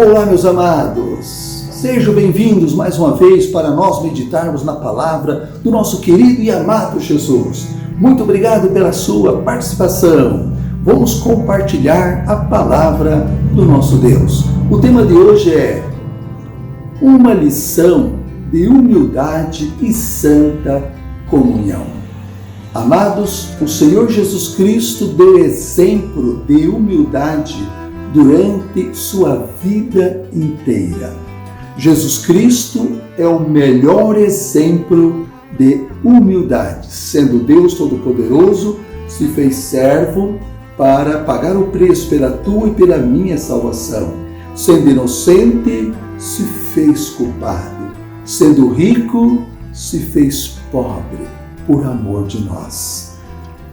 Olá, meus amados, sejam bem-vindos mais uma vez para nós meditarmos na palavra do nosso querido e amado Jesus. Muito obrigado pela sua participação. Vamos compartilhar a palavra do nosso Deus. O tema de hoje é uma lição de humildade e santa comunhão. Amados, o Senhor Jesus Cristo deu exemplo de humildade durante sua vida inteira. Jesus Cristo é o melhor exemplo de humildade. Sendo Deus Todo-Poderoso, se fez servo para pagar o preço pela tua e pela minha salvação. Sendo inocente, se fez culpado. Sendo rico, se fez pobre por amor de nós.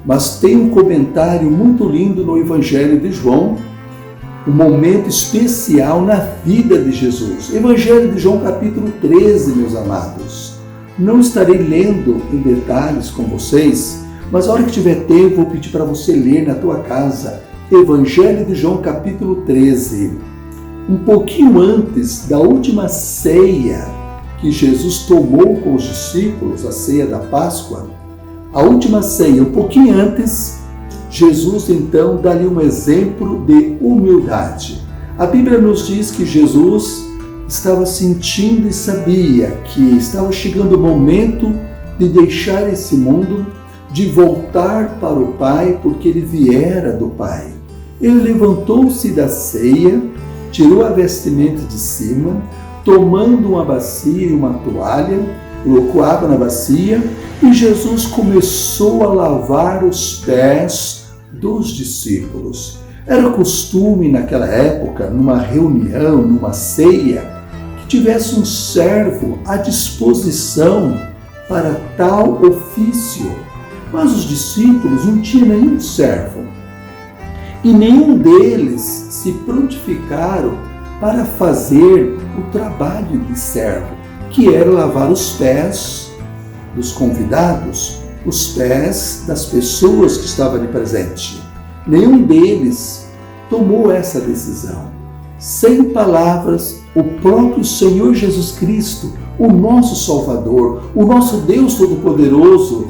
Mas tem um comentário muito lindo no Evangelho de João, um momento especial na vida de Jesus. Evangelho de João capítulo 13, meus amados. Não estarei lendo em detalhes com vocês, mas a hora que tiver tempo, vou pedir para você ler na tua casa. Evangelho de João capítulo 13. Um pouquinho antes da última ceia que Jesus tomou com os discípulos, a ceia da Páscoa, a última ceia, um pouquinho antes, Jesus então dá-lhe um exemplo de humildade. A Bíblia nos diz que Jesus estava sentindo e sabia que estava chegando o momento de deixar esse mundo, de voltar para o Pai, porque ele viera do Pai. Ele levantou-se da ceia, tirou a vestimenta de cima, tomando uma bacia e uma toalha, colocou água na bacia e Jesus começou a lavar os pés dos discípulos. Era costume naquela época, numa reunião, numa ceia, que tivesse um servo à disposição para tal ofício. Mas os discípulos não tinham nenhum servo e nenhum deles se prontificaram para fazer o trabalho de servo, que era lavar os pés dos convidados, os pés das pessoas que estavam ali presentes. Nenhum deles tomou essa decisão. Sem palavras, o próprio Senhor Jesus Cristo, o nosso Salvador, o nosso Deus Todo-Poderoso,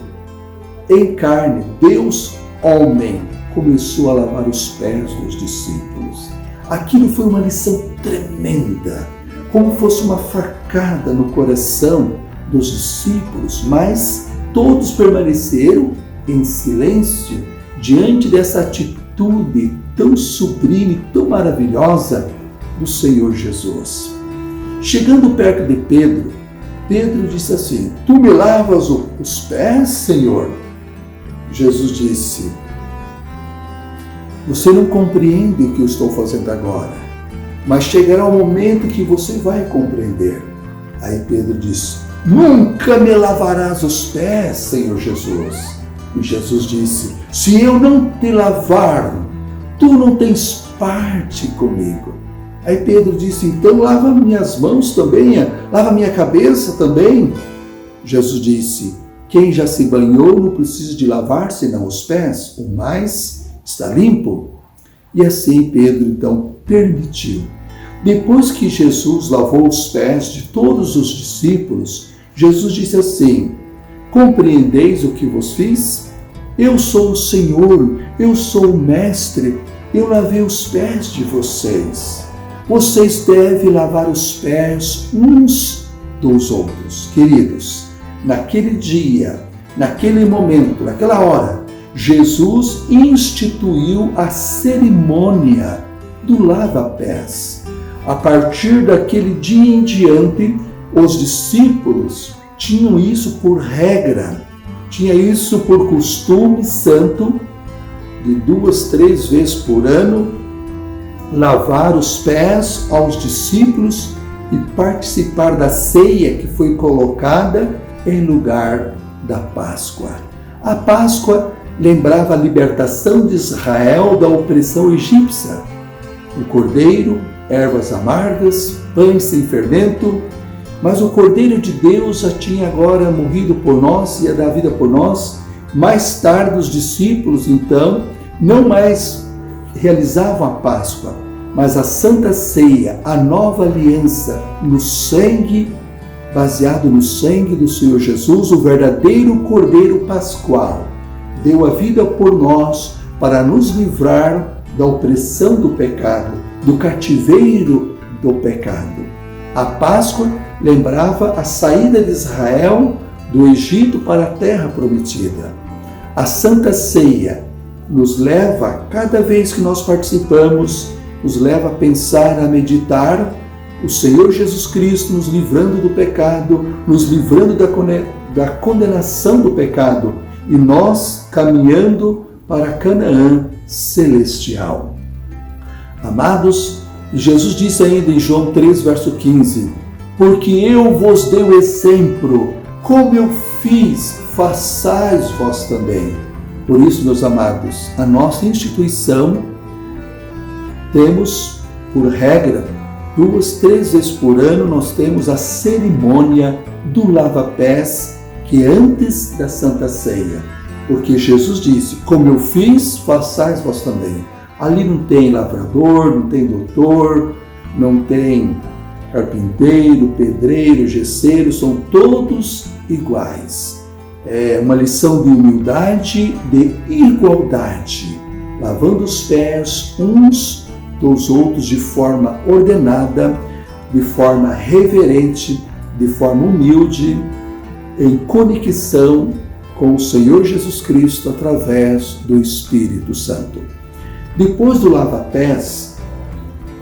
em carne, Deus homem, começou a lavar os pés dos discípulos. Aquilo foi uma lição tremenda, como fosse uma facada no coração dos discípulos, mas todos permaneceram em silêncio diante dessa atitude tão sublime, tão maravilhosa do Senhor Jesus. Chegando perto de Pedro, Pedro disse assim: "Tu me lavas os pés, Senhor?" Jesus disse: "Você não compreende o que eu estou fazendo agora, mas chegará o momento que você vai compreender." Aí Pedro disse: "Nunca me lavarás os pés, Senhor Jesus." E Jesus disse: "Se eu não te lavar, tu não tens parte comigo." Aí Pedro disse: "Então lava minhas mãos também, lava minha cabeça também." Jesus disse: "Quem já se banhou não precisa de lavar senão os pés, o mais está limpo." E assim Pedro então permitiu. Depois que Jesus lavou os pés de todos os discípulos, Jesus disse assim: "Compreendeis o que vos fiz? Eu sou o Senhor, eu sou o Mestre, eu lavei os pés de vocês. Vocês devem lavar os pés uns dos outros." Queridos, naquele dia, naquele momento, naquela hora, Jesus instituiu a cerimônia do lava-pés. A partir daquele dia em diante, os discípulos tinham isso por regra, tinha isso por costume santo, de 2, 3 vezes por ano, lavar os pés aos discípulos e participar da ceia que foi colocada em lugar da Páscoa. A Páscoa lembrava a libertação de Israel da opressão egípcia. O cordeiro, ervas amargas, pães sem fermento, mas o Cordeiro de Deus já tinha agora morrido por nós e ia dar vida por nós. Mais tarde os discípulos então não mais realizavam a Páscoa, mas a Santa Ceia, a nova aliança no sangue, baseado no sangue do Senhor Jesus, o verdadeiro Cordeiro Pascual, deu a vida por nós para nos livrar da opressão do pecado, do cativeiro do pecado. A Páscoa lembrava a saída de Israel do Egito para a terra prometida. A Santa Ceia nos leva, cada vez que nós participamos, nos leva a pensar, a meditar o Senhor Jesus Cristo nos livrando do pecado, nos livrando da condenação do pecado e nós caminhando para Canaã celestial. Amados, Jesus disse ainda em João 3, verso 15, porque eu vos dei o exemplo, como eu fiz, façais vós também. Por isso, meus amados, a nossa instituição temos, por regra, 2, 3 vezes por ano, nós temos a cerimônia do lava-pés, que é antes da Santa Ceia. Porque Jesus disse, como eu fiz, façais vós também. Ali não tem lavrador, não tem doutor, não tem carpinteiro, pedreiro, gesseiro, são todos iguais. É uma lição de humildade, de igualdade, lavando os pés uns dos outros de forma ordenada, de forma reverente, de forma humilde, em conexão com o Senhor Jesus Cristo através do Espírito Santo. Depois do lava-pés,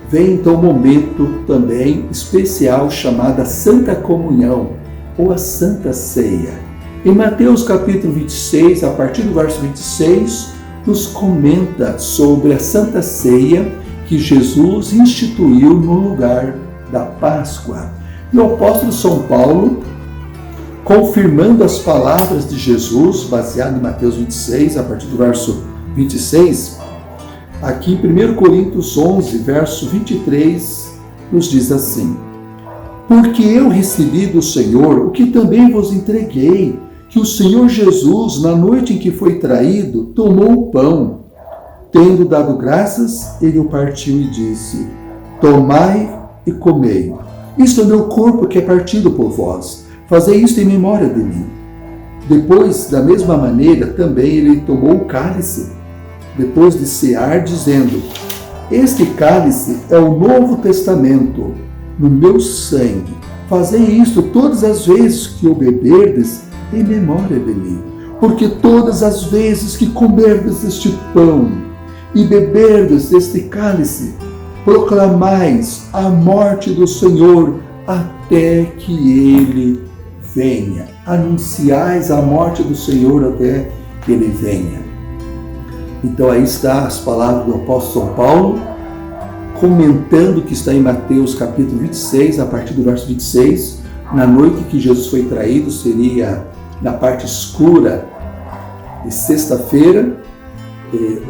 vem então um momento também especial chamado Santa Comunhão ou a Santa Ceia. Em Mateus capítulo 26, a partir do verso 26, nos comenta sobre a Santa Ceia que Jesus instituiu no lugar da Páscoa. E o apóstolo São Paulo, confirmando as palavras de Jesus, baseado em Mateus 26, a partir do verso 26, aqui em 1 Coríntios 11, verso 23, nos diz assim, porque eu recebi do Senhor o que também vos entreguei, que o Senhor Jesus, na noite em que foi traído, tomou o pão. Tendo dado graças, ele o partiu e disse, tomai e comei. Isto é meu corpo que é partido por vós. Fazei isto em memória de mim. Depois, da mesma maneira, também ele tomou o cálice, depois de cear, dizendo, este cálice é o Novo Testamento, no meu sangue. Fazei isto todas as vezes que o beberdes, em memória de mim. Porque todas as vezes que comerdes este pão e beberdes este cálice, proclamais a morte do Senhor até que Ele venha. Anunciais a morte do Senhor até que Ele venha. Então aí está as palavras do apóstolo São Paulo, comentando que está em Mateus capítulo 26, a partir do verso 26, na noite que Jesus foi traído, seria na parte escura de sexta-feira,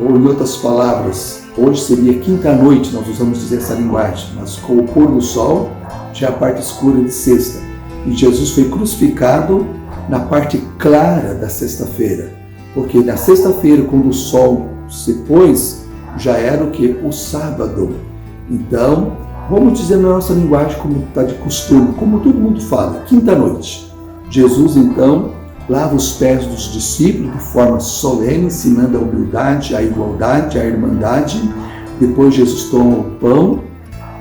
ou em outras palavras, hoje seria quinta-noite, nós usamos dizer essa linguagem, mas com o pôr do sol, já a parte escura de sexta. E Jesus foi crucificado na parte clara da sexta-feira, porque na sexta-feira, quando o sol se pôs, já era o que? O sábado. Então, vamos dizer na nossa linguagem, como está de costume, como todo mundo fala, quinta-noite. Jesus, então, lava os pés dos discípulos de forma solene, ensinando a humildade, a igualdade, a irmandade. Depois Jesus toma o pão,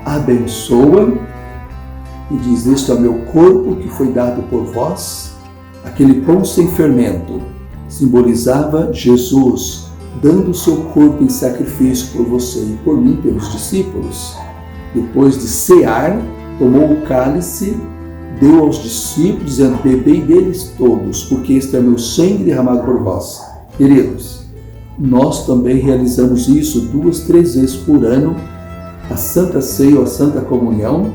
abençoa e diz, este é o meu corpo que foi dado por vós. Aquele pão sem fermento simbolizava Jesus dando o seu corpo em sacrifício por você e por mim, pelos discípulos. Depois de cear, tomou o cálice, deu aos discípulos, dizendo, bebei deles todos, porque este é meu sangue derramado por vós. Queridos, nós também realizamos isso 2, 3 vezes por ano, a Santa Ceia ou a Santa Comunhão.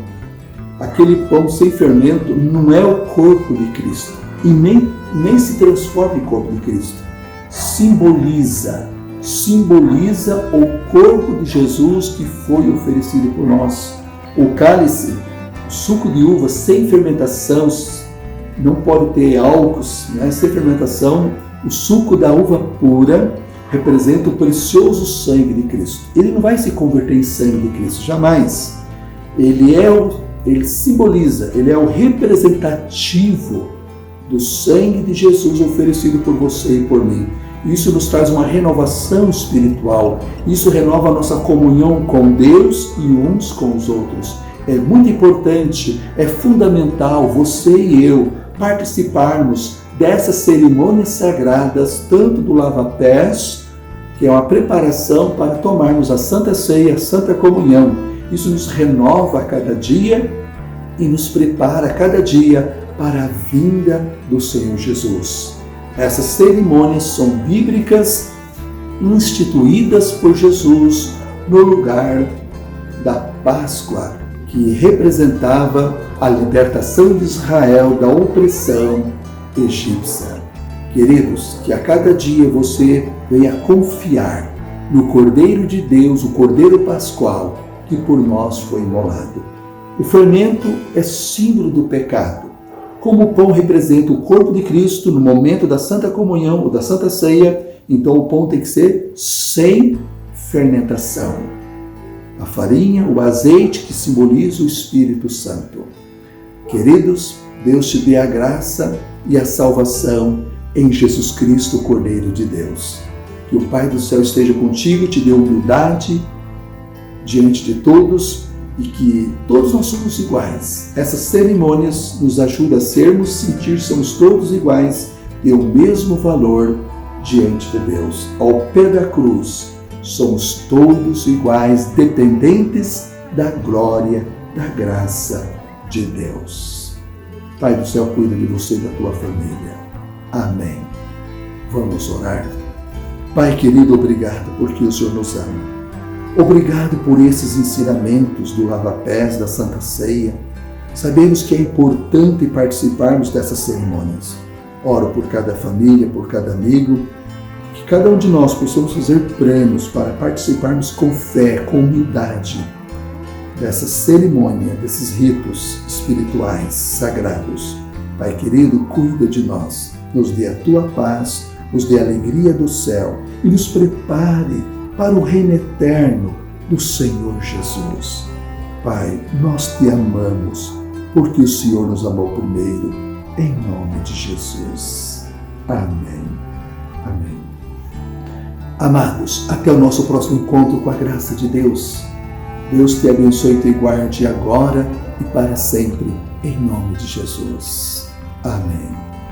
Aquele pão sem fermento não é o corpo de Cristo, e nem se transforma em corpo de Cristo. Simboliza o corpo de Jesus que foi oferecido por nós. O cálice, suco de uva sem fermentação, não pode ter álcool, né? Sem fermentação, o suco da uva pura, representa o precioso sangue de Cristo. Ele não vai se converter em sangue de Cristo, jamais. Ele simboliza, ele é o representativo do sangue de Jesus oferecido por você e por mim. Isso nos traz uma renovação espiritual. Isso renova a nossa comunhão com Deus e uns com os outros. É muito importante, é fundamental você e eu participarmos dessas cerimônias sagradas, tanto do lava-pés, que é uma preparação para tomarmos a Santa Ceia, a Santa Comunhão. Isso nos renova a cada dia e nos prepara a cada dia para a vinda do Senhor Jesus. Essas cerimônias são bíblicas, instituídas por Jesus no lugar da Páscoa, que representava a libertação de Israel da opressão egípcia. Queridos, que a cada dia você venha confiar no Cordeiro de Deus, o Cordeiro Pascual, que por nós foi imolado. O fermento é símbolo do pecado. Como o pão representa o corpo de Cristo no momento da Santa Comunhão ou da Santa Ceia, então o pão tem que ser sem fermentação. A farinha, o azeite que simboliza o Espírito Santo. Queridos, Deus te dê a graça e a salvação em Jesus Cristo, o Cordeiro de Deus. Que o Pai do céu esteja contigo, te dê humildade diante de todos e que todos nós somos iguais. Essas cerimônias nos ajudam a somos todos iguais e o mesmo valor diante de Deus. Ao pé da cruz, somos todos iguais, dependentes da glória, da graça de Deus. Pai do céu, cuida de você e da tua família. Amém. Vamos orar. Pai querido, obrigado porque o Senhor nos ama. Obrigado por esses ensinamentos do lava-pés, da Santa Ceia. Sabemos que é importante participarmos dessas cerimônias. Oro por cada família, por cada amigo, que cada um de nós possamos fazer planos para participarmos com fé, com humildade, dessa cerimônia, desses ritos espirituais sagrados. Pai querido, cuida de nós, nos dê a tua paz, nos dê a alegria do céu e nos prepare para o reino eterno do Senhor Jesus. Pai, nós te amamos, porque o Senhor nos amou primeiro, em nome de Jesus. Amém. Amém. Amados, até o nosso próximo encontro com a graça de Deus. Deus te abençoe e te guarde agora e para sempre, em nome de Jesus. Amém.